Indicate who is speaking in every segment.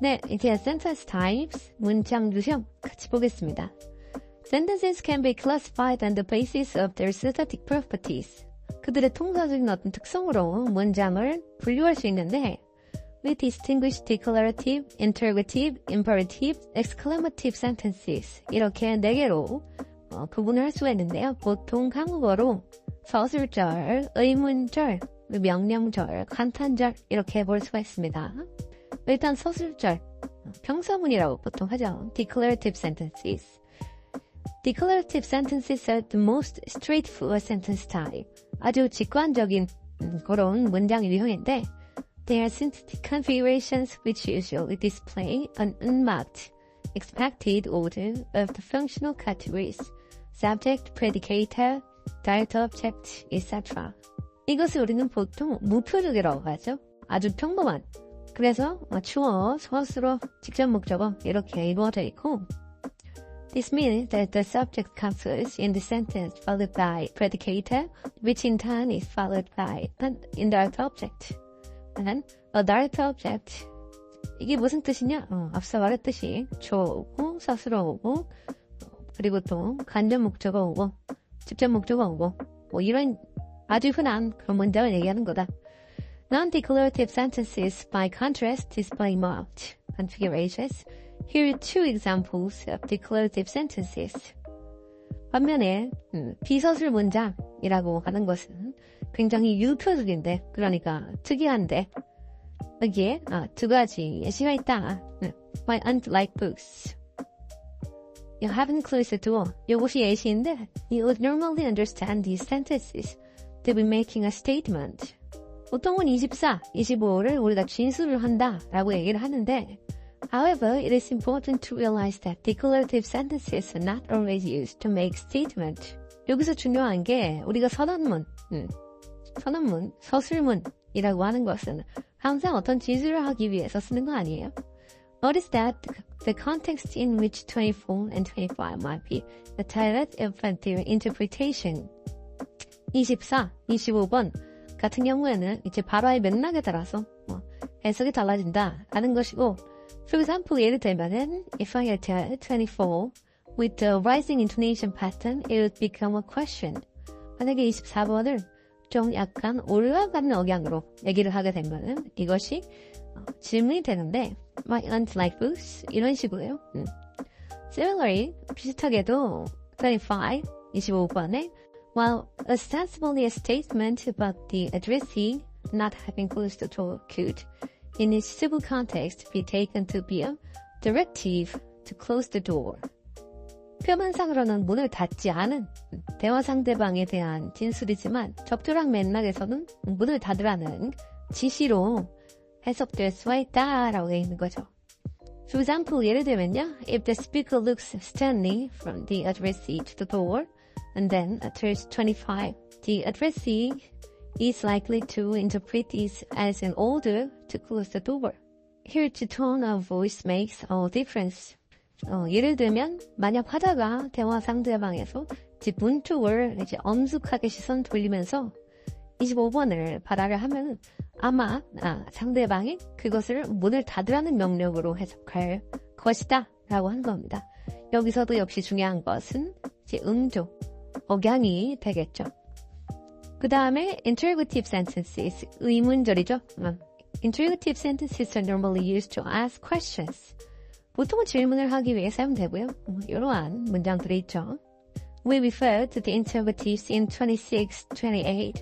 Speaker 1: 네, 이제 sentence types, 문장 유형 같이 보겠습니다. Sentences can be classified on the basis of their syntactic properties. 그들의 통사적인 어떤 특성으로 문장을 분류할 수 있는데 We distinguish declarative, interrogative, imperative, exclamative sentences 이렇게 4개로 구분을 할 수가 있는데요. 보통 한국어로 서술절, 의문절, 명령절, 간탄절 이렇게 볼 수가 있습니다. 일단 서술절, 평서문이라고 보통 하죠. Declarative sentences. Declarative sentences are the most straightforward sentence type. 아주 직관적인 그런 문장 유형인데 They are syntactic configurations which usually display an unmarked, expected order of the functional categories, subject, predicate, direct object, etc. 이것을 우리는 보통 무표적이라고 하죠. 아주 평범한. 그래서 주어, 서술어, 직접 목적어 이렇게 이루어져 있고 This means that the subject comes first in the sentence followed by predicate, which in turn is followed by an indirect object. And a direct object. 이게 무슨 뜻이냐? 앞서 말했듯이 주어 오고, 서술어 오고, 그리고 또 간접 목적어 오고, 직접 목적어 오고, 이런 아주 흔한 그런 문장을 얘기하는 거다. Non-declarative sentences, by contrast, display marked configurations. Here are two examples of declarative sentences. 반면에 비서술 문장이라고 하는 것은 굉장히 유표적인데, 그러니까 특이한데 여기에 두 가지 예시가 있다. My aunt likes books. You haven't closed the door. 이것이 예시인데 You would normally understand these sentences to be making a statement. 보통은 24, 25를 우리가 진술을 한다 라고 얘기를 하는데 However, it is important to realize that declarative sentences are not always used to make statement. 여기서 중요한 게 우리가 선언문, 서술문이라고 하는 것은 항상 어떤 진술을 하기 위해서 쓰는 거 아니에요? Notice that the context in which 24 and 25 might be the target of their interpretation. 24, 25번 같은 경우에는 이제 발화의 맥락에 따라서 해석이 달라진다 라는 것이고 For example, 예를 들면은 if I had 24 with the rising intonation pattern, it would become a question. 만약에 24번을 좀 약간 올라가는 억양으로 얘기를 하게 되면은 이것이 질문이 되는데 My aunt likes books 이런 식으로요. Similarly, 비슷하게도 25, 25번에 While ostensibly a statement about the addressee not having closed the door could, in its civil context, be taken to be a directive to close the door. 표면상으로는 문을 닫지 않은 대화 상대방에 대한 진술이지만 적절한 맥락에서는 문을 닫으라는 지시로 해석될 수가 있다라고 되어 있는 거죠. For example, 예를 들면요. If the speaker looks sternly from the addressee to the door and then utters 25, the addressee is likely to interpret this as an order to close the door. Here the tone of voice makes a difference. 예를 들면 만약 하다가 대화 상대방에서 문 쪽을 이제 엄숙하게 시선 돌리면서 25번을 발화를 하면 아마 상대방이 그것을 문을 닫으라는 명령으로 해석할 것이다 라고 한 겁니다. 여기서도 역시 중요한 것은 이제 음조, 억양이 되겠죠. 그 다음에 interrogative sentences, 의문절이죠. Interrogative sentences are normally used to ask questions. 보통은 질문을 하기 위해 사용되고요. 이러한 문장들이 있죠. We refer to the interrogatives in 26, 28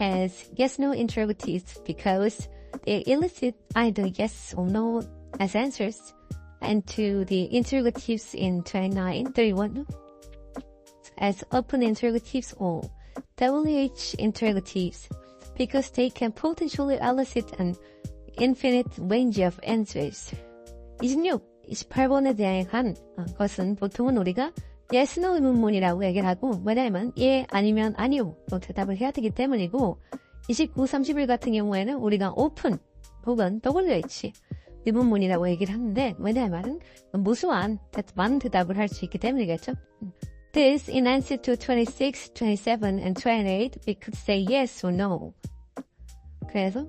Speaker 1: as yes-no interrogatives because they elicit either yes or no as answers, and to the interrogatives in 29, 31 as open interrogatives or WH interrogatives because they can potentially elicit an infinite range of answers. 26, 28번에 대한 것은 보통은 우리가 yes, no 의문문이라고 얘기를 하고 왜냐하면 예, 아니면 아니요 또 대답을 해야 되기 때문이고 29, 31 같은 경우에는 우리가 open 혹은 WH 의문문이라고 얘기를 하는데 왜냐하면 무수한 많은 대답을 할 수 있기 때문이겠죠. This in answer to 26, 27 and 28 we could say yes or no. 그래서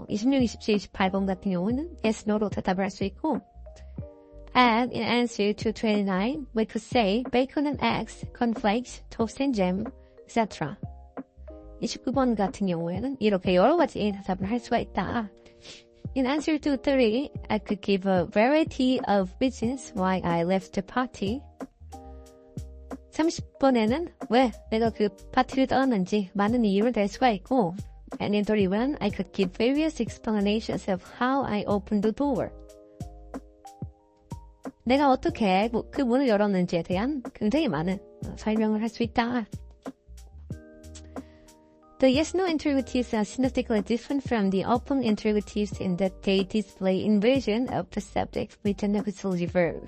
Speaker 1: 26, 27, 28번 같은 경우는 yes, no로 대답을 할 수 있고 And in answer to 29, we could say bacon and eggs, cornflakes, toast and jam, etc. 29번 같은 경우에는 이렇게 여러 가지 대답을 할 수가 있다. In answer to 30, I could give a variety of reasons why I left the party. 30번에는 왜 내가 그 파티를 떠났는지 많은 이유를 댈 수가 있고 And in 31, I could give various explanations of how I opened the door. 내가 어떻게 그 문을 열었는지에 대한 굉장히 많은 설명을 할 수 있다. The yes-no interrogatives are syntactically different from the open interrogatives in that they display inversion of the subject with an auxiliary verb.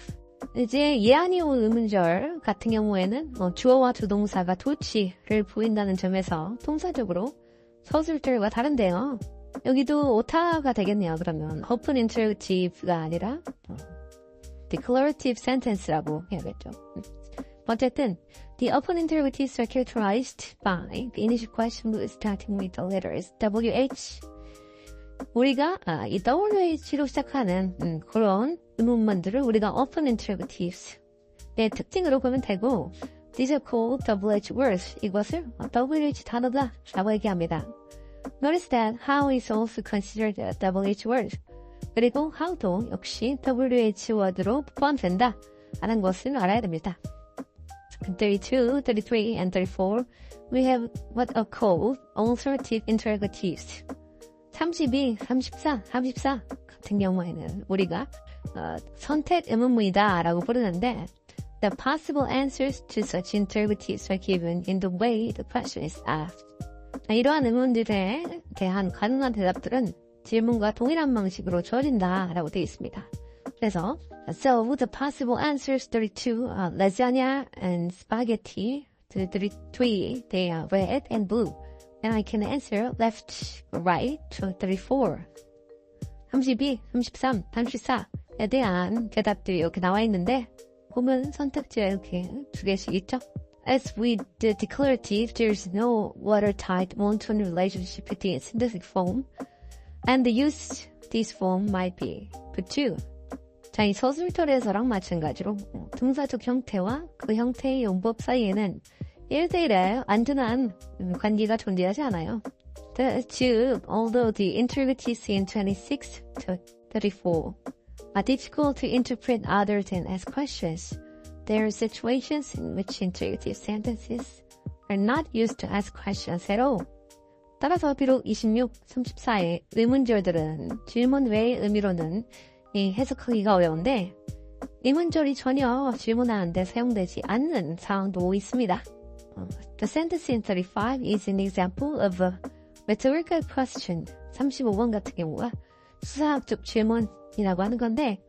Speaker 1: 이제 예 아니오 의문절 같은 경우에는 주어와 주동사가 도치를 보인다는 점에서 통사적으로 서술절과 다른데요. 여기도 오타가 되겠네요. 그러면 open interrogative가 아니라 declarative sentence라고 해야겠죠. 어쨌든 the open interrogatives are characterized by the initial question starting with the letters WH. 우리가 이 WH로 시작하는 그런 의문문들을 우리가 open interrogatives 의 특징으로 보면 되고 These are called WH words. 이것을 WH 단어다 라고 얘기합니다. Notice that how is also considered a WH word. 그리고 how도 역시 WH word로 포함된다 라는 것을 알아야 됩니다. 32, 33, and 34, we have what are called alternative interrogatives. 32, 34, 34 같은 경우에는 우리가 선택 의문문이다 라고 부르는데 The possible answers to such interrogatives are given in the way the question is asked. 이러한 의문들에 대한 가능한 대답들은 질문과 동일한 방식으로 주어진다 라고 되어 있습니다. 그래서 So the possible answers 32 are lasagna and spaghetti. 33 they are red and blue. And I can answer left, right to 34. 32, 33, 34에 대한 대답들이 이렇게 나와 있는데 보면 선택지가 이렇게 두 개씩 있죠. As with the declarative, there is no watertight one-to-one relationship between syntactic form and the use this form might be put to. 자, 이 서술절에서랑 마찬가지로 동사적 형태와 그 형태의 용법 사이에는 1대1의 안전한 관계가 존재하지 않아요. 즉, although the interrogatives in 26 to 34 are difficult to interpret other than as questions, there are situations in which interrogative sentences are not used to ask questions at all. 따라서 비록 26, 34의 의문절들은 질문 외의 의미로는 해석하기가 어려운데 의문절이 전혀 질문하는데 사용되지 않는 상황도 있습니다. The sentence in 35 is an example of a rhetorical question. 35번 같은 경우가 수사학적 질문이라고 하는 건데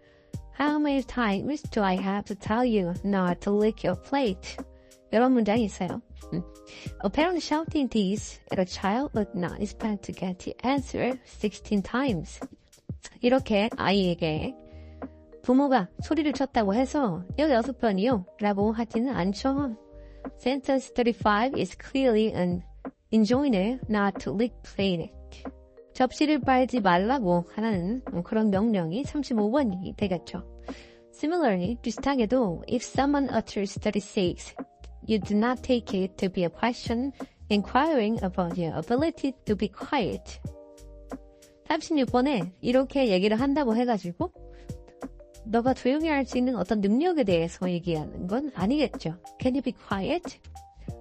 Speaker 1: How many times do I have to tell you not to lick your plate? 이런 문장이 있어요. A parent shouting this at a child would not expect to get the answer 16 times. 이렇게 아이에게 부모가 소리를 쳤다고 해서 16번이요 라고 하지는 않죠. Sentence 35 is clearly an enjoiner not to lick plate. 접시를 빨지 말라고 하는 그런 명령이 35번이 되겠죠. Similarly, 비슷하게도 if someone utters 36, you do not take it to be a question inquiring about your ability to be quiet. 36번에 이렇게 얘기를 한다고 해가지고 너가 조용히 할 수 있는 어떤 능력에 대해서 얘기하는 건 아니겠죠. Can you be quiet?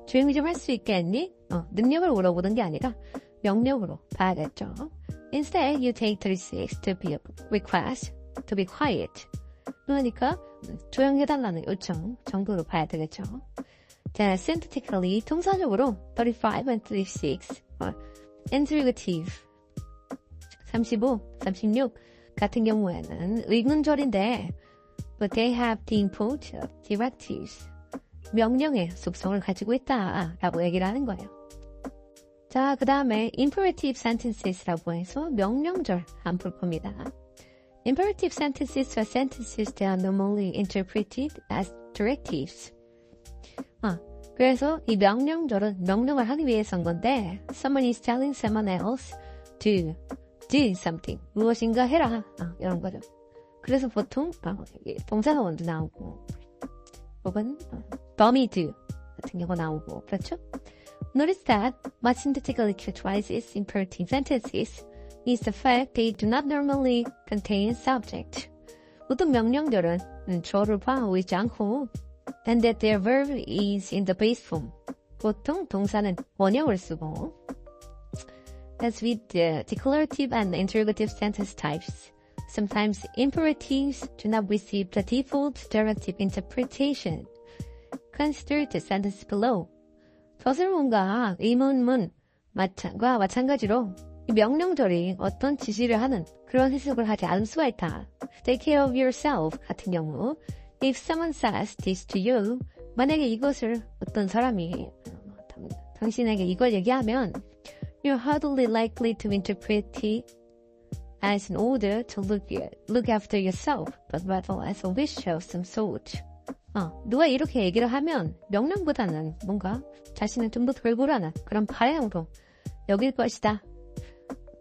Speaker 1: 조용히 좀 할 수 있겠니? 능력을 물어보는 게 아니라 명령으로 봐야겠죠. Instead, you take 36 to be a request to be quiet. 그러니까 조용히 해달라는 요청 정도로 봐야 되겠죠. 자, syntactically 통사적으로 35 and 36 interrogative 35, 36 같은 경우에는 의문절인데 but they have the import of directives. 명령의 속성을 가지고 있다라고 얘기를 하는 거예요. 자, 그 다음에 imperative sentenses라고 해서 명령절 한번 볼 겁니다. Imperative sentences are sentences that are normally interpreted as directives. 그래서 이 명령절은 명령을 하기 위해 쓴 건데 someone is telling someone else to do something. 무엇인가 해라. 이런 거죠. 그래서 보통 동사원도 나오고 혹은 범위 do 같은 경우 나오고 그렇죠? Notice that what synthetically characterizes imperative sentences is the fact they do not normally contain subject. 모든 명령들은 주어를 포함하고 있지 않고 and that their verb is in the base form. 보통 동사는 원형을 쓰고 as with the declarative and interrogative sentence types, sometimes imperatives do not receive the default directive interpretation. Consider the sentence below. 서술문과 의문문과 마찬가지로 이 명령절이 어떤 지시를 하는 그런 해석을 하지 않을 수가 있다. Take care of yourself 같은 경우 If someone says this to you, 만약에 이것을 어떤 사람이 당신에게 이걸 얘기하면 You're hardly likely to interpret it as an order to look after yourself, but rather as a wish of some sort. 누가 이렇게 얘기를 하면 명령보다는 뭔가 자신을 좀 더 돌보라는 그런 바람으로 여길 것이다.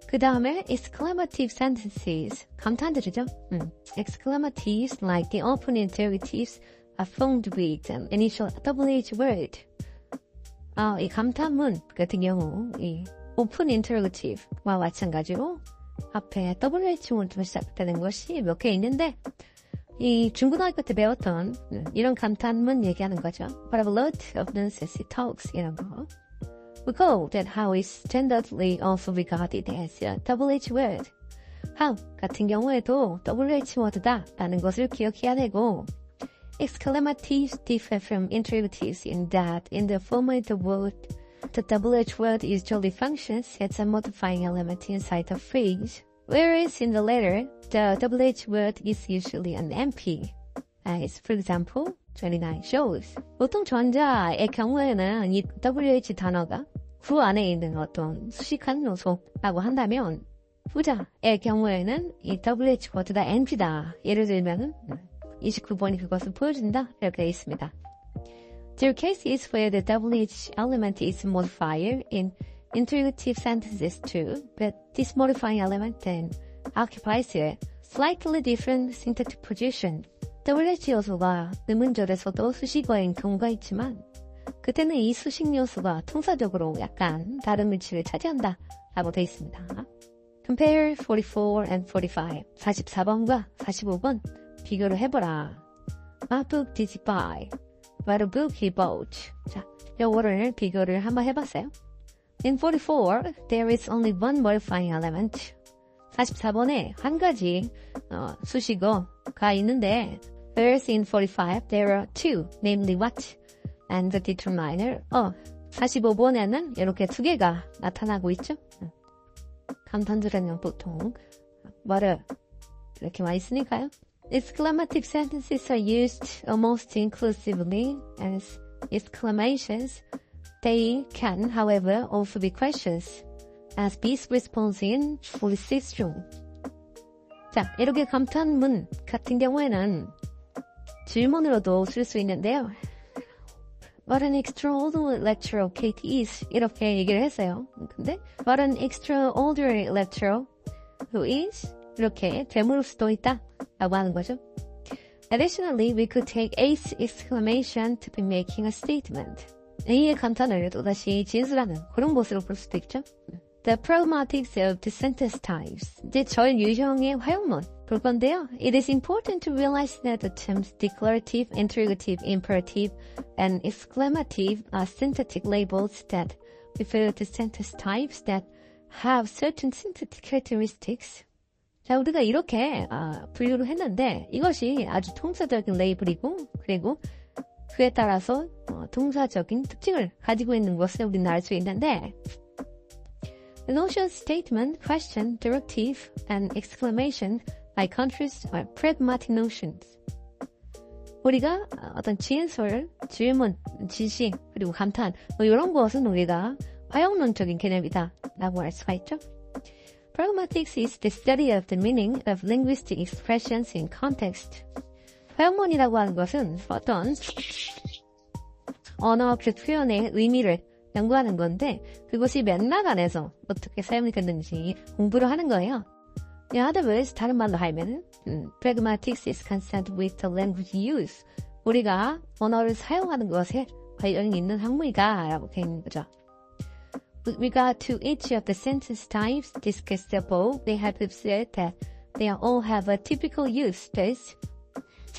Speaker 1: 그 다음에 exclamative sentences, 감탄들이죠. Exclamatives like the open interrogatives are formed with an initial WH word. 이 감탄문 같은 경우 이 open interrogative와 마찬가지로 앞에 WH word로 시작되는 것이 몇 개 있는데 이 중고등학교 때 배웠던 이런 감탄문 얘기하는 거죠. What a lot of nonsense he talks 이런 거. Recall that how is standardly also regarded as a WH word. how 같은 경우에도 WH word다 라는 것을 기억해야 되고 exclamatives differ from interrogatives in that in the former the WH word usually functions as a modifying element inside the phrase, whereas in the latter, the WH word is usually an MP. As for example, 29 shows. 보통 전자의 경우에는 이 WH 단어가 구 안에 있는 어떤 수식한 요소라고 한다면 후자의 경우에는 이 WH word가 NP다. 예를 들면은 29번이 그것을 보여준다. 이렇게 되어 있습니다. There are cases where the WH element is a modifier in interrogative sentences too, but this modifying element then occupies a slightly different syntactic position. WH 요소가 의문절에서도 수식어인 경우가 있지만 그때는 이 수식 요소가 통사적으로 약간 다른 위치를 차지한다 라고 되어 있습니다. Compare 44 and 45. 44번과 45번 비교를 해보라. What book did he buy? What a book he bought. 자, 요거를 비교를 한번 해봤어요. In 44, there is only one modifying element. 44번에 한 가지 수식어가 있는데 whereas in 45, there are two, namely what and the determiner. 45번에는 이렇게 두 개가 나타나고 있죠. 감탄들에는 보통 뭐를 이렇게 많이 쓰니까요. Exclamative sentences are used almost inclusively as exclamations. They can, however, also be questions, as B's response in 46 중. 자, 이렇게 감탄문 같은 경우에는 질문으로도 쓸 수 있는데요. What an extraordinary lecturer Kate is. 이렇게 얘기를 했어요. 근데 What an extraordinary lecturer who is. 이렇게 되물을 수도 있다 라고 하는 거죠. Additionally, we could take A's exclamation to be making a statement. A의 감탄을 또다시 진술하는 그런 것으로 볼 수도 있죠. The problematics of the sentence types. 이제 절 유형의 활용문 볼 건데요. It is important to realize that the terms declarative, interrogative, imperative, and exclamative are syntactic labels that refer to sentence types that have certain syntactic characteristics. 자, 우리가 이렇게 분류를 했는데 이것이 아주 통사적인 레이블이고 그리고 그에 따라서 동사적인 특징을 가지고 있는 것을 우리는 알 수 있는데 The notion, statement, question, directive, and exclamation by contrast are pragmatic notions. 우리가 어떤 진술, 질문, 지시, 그리고 감탄 이런 것은 우리가 활용론적인 개념이다 라고 할 수가 있죠. Pragmatics is the study of the meaning of linguistic expressions in context. 활용문이라고 하는 것은 어떤 언어 그 표현의 의미를 연구하는 건데 그것이 맥락 안에서 어떻게 사용이 됐는지 공부를 하는 거예요. In other words, 다른 말로 하면 pragmatics is concerned with the language use. 우리가 언어를 사용하는 것에 관련이 있는 학문이다 라고 되어 있는 거죠. With regard to each of the sentence types discussed above, they have said that they all have a typical use.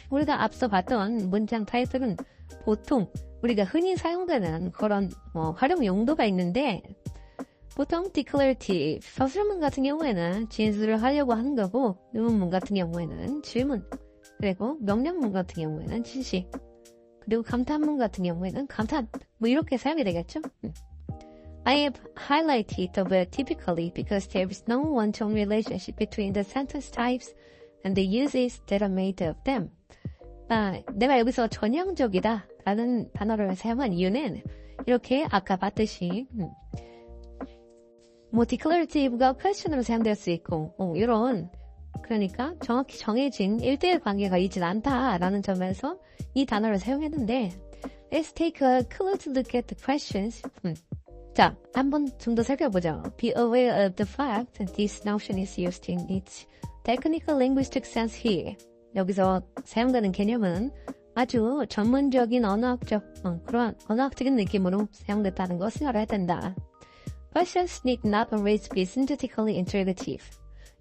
Speaker 1: 우리가 앞서 봤던 문장 타입들은 보통 우리가 흔히 사용되는 그런 활용 용도가 있는데 보통 declarative, 서술문 같은 경우에는 진술을 하려고 하는 거고 의문문 같은 경우에는 질문, 그리고 명령문 같은 경우에는 지시, 그리고 감탄문 같은 경우에는 감탄, 이렇게 사용이 되겠죠. I have highlighted the word typically because there is no one-to-one relationship between the sentence types and the uses that are made of them. 내가 여기서 전형적이다 라는 단어를 사용한 이유는 이렇게 아까 봤듯이 declarative가 question으로 사용될 수 있고 이런 그러니까 정확히 정해진 1대1 관계가 있진 않다라는 점에서 이 단어를 사용했는데 Let's take a close look at the questions. 자, 한번 좀 더 살펴보죠. Be aware of the fact that this notion is used in its technical linguistic sense here. 여기서 사용되는 개념은 아주 전문적인 언어학적 그런 언어학적인 느낌으로 사용됐다는 것을 알아야 된다. Questions need not always be synthetically interrogative.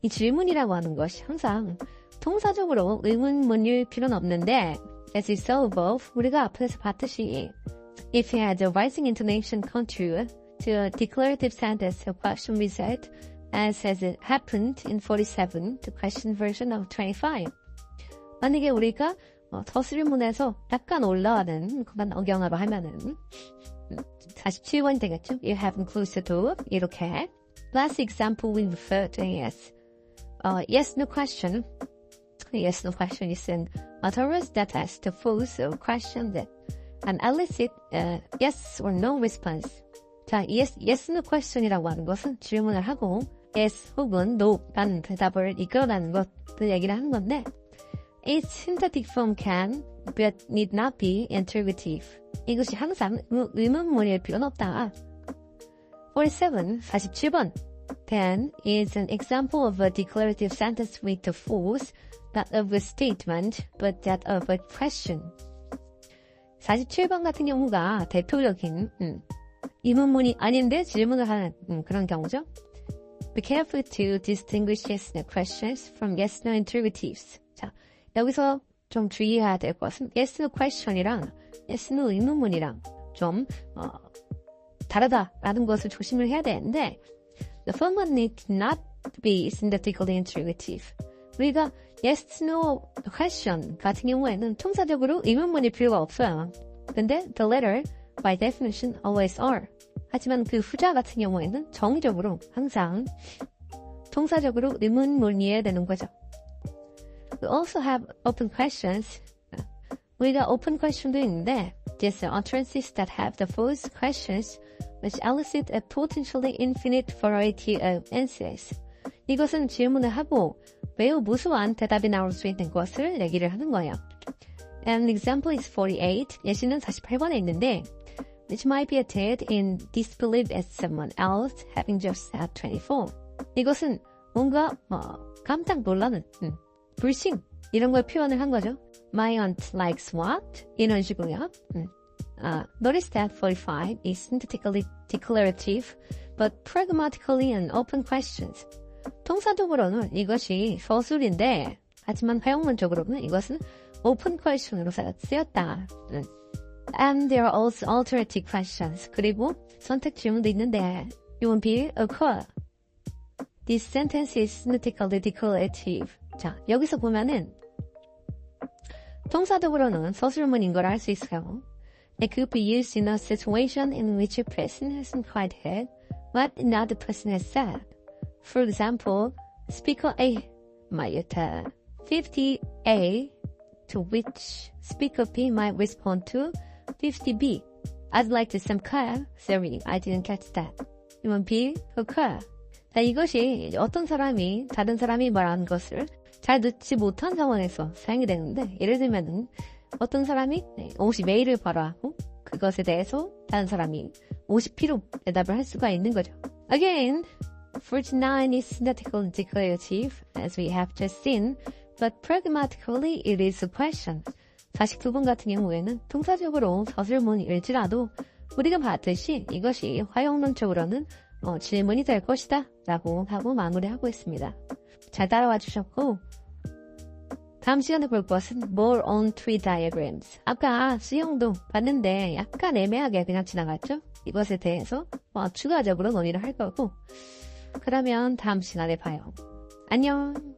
Speaker 1: 이 질문이라고 하는 것이 항상 통사적으로 의문문일 필요는 없는데 as we saw above, 우리가 앞에서 봤듯이 if you had a rising intonation contour to a declarative sentence, a question result as has it happened in 47, the question version of 25. 만약에 우리가 서술문에서 약간 올라가는 그런 억양으로 하면은 47번이 되겠죠? You haven't closed the door. 이렇게. Last example we refer to as yes, no question. Yes, no question is an utterance that has the force of question that and elicit yes or no response. 자, yes, no question이라고 하는 것은 질문을 하고 yes 혹은 no라는 대답을 이끌어내는 것을 얘기를 하는 건데 its synthetic form can but need not be interrogative. 이것이 항상 의문문일 필요는 없다. 47번. Then is an example of a declarative sentence with the force not of a statement but that of a question. 47번 같은 경우가 대표적인 의문문이 아닌데 질문을 하는 그런 경우죠. Be careful to distinguish yes, no questions from yes, no interrogatives. 자, 여기서 좀 주의해야 될 것은 yes, no question이랑 yes, no 의문문이랑 좀 다르다라는 것을 조심을 해야 되는데 the format need not be synthetically interrogative. 우리가 yes, no question 같은 경우에는 통사적으로 의문문일 필요가 없어요. 근데 the latter by definition always are. 하지만 그 후자 같은 경우에는 정의적으로 항상 통사적으로 의문문이어야 되는 거죠. We also have open questions. 우리가 open question도 있는데 these are utterances that have the false questions which elicit a potentially infinite variety of answers. 이것은 질문을 하고 매우 무수한 대답이 나올 수 있는 것을 얘기를 하는 거예요. An example is 48. 예시는 48번에 있는데 which might be uttered in disbelief at someone else having just said 24. 이것은 뭔가 깜짝 놀라는 불신 이런 걸 표현을 한 거죠. My aunt likes what? 이런 식으로요. Notice that 45 is synthetically declarative but pragmatically an open questions. 통사적으로는 이것이 서술인데 하지만 활용문적으로는 이것은 open question으로 쓰였다. And there are also alternative questions. 그리고 선택 질문도 있는데 it won't be occur. This sentence is synthetically declarative. 자, 여기서 보면은 통사적으로는 서술문인 걸 알 수 있어요. It could be used in a situation in which a person hasn't quite heard what another person has said. For example, speaker A might utter 50A, to which speaker B might respond to 50B. I'd like to some car. Sorry, I didn't catch that. It won't be a car. 자, 이것이 어떤 사람이 다른 사람이 말하는 것을 잘 듣지 못한 상황에서 사용이 되는데 예를 들면은 어떤 사람이 옷이 메일을 바라하고 그것에 대해서 다른 사람이 50P로 대답을 할 수가 있는 거죠. Again, 49 is synthetically and declarative, as we have just seen, but pragmatically it is a question. 49번 같은 경우에는 동사적으로 서술문일지라도 우리가 봤듯이 이것이 활용론적으로는 질문이 될 것이다 라고 하고 마무리하고 있습니다. 잘 따라와 주셨고 다음 시간에 볼 것은 more on tree diagrams. 아까 수영도 봤는데 약간 애매하게 그냥 지나갔죠? 이것에 대해서 추가적으로 논의를 할 거고 그러면 다음 시간에 봐요. 안녕.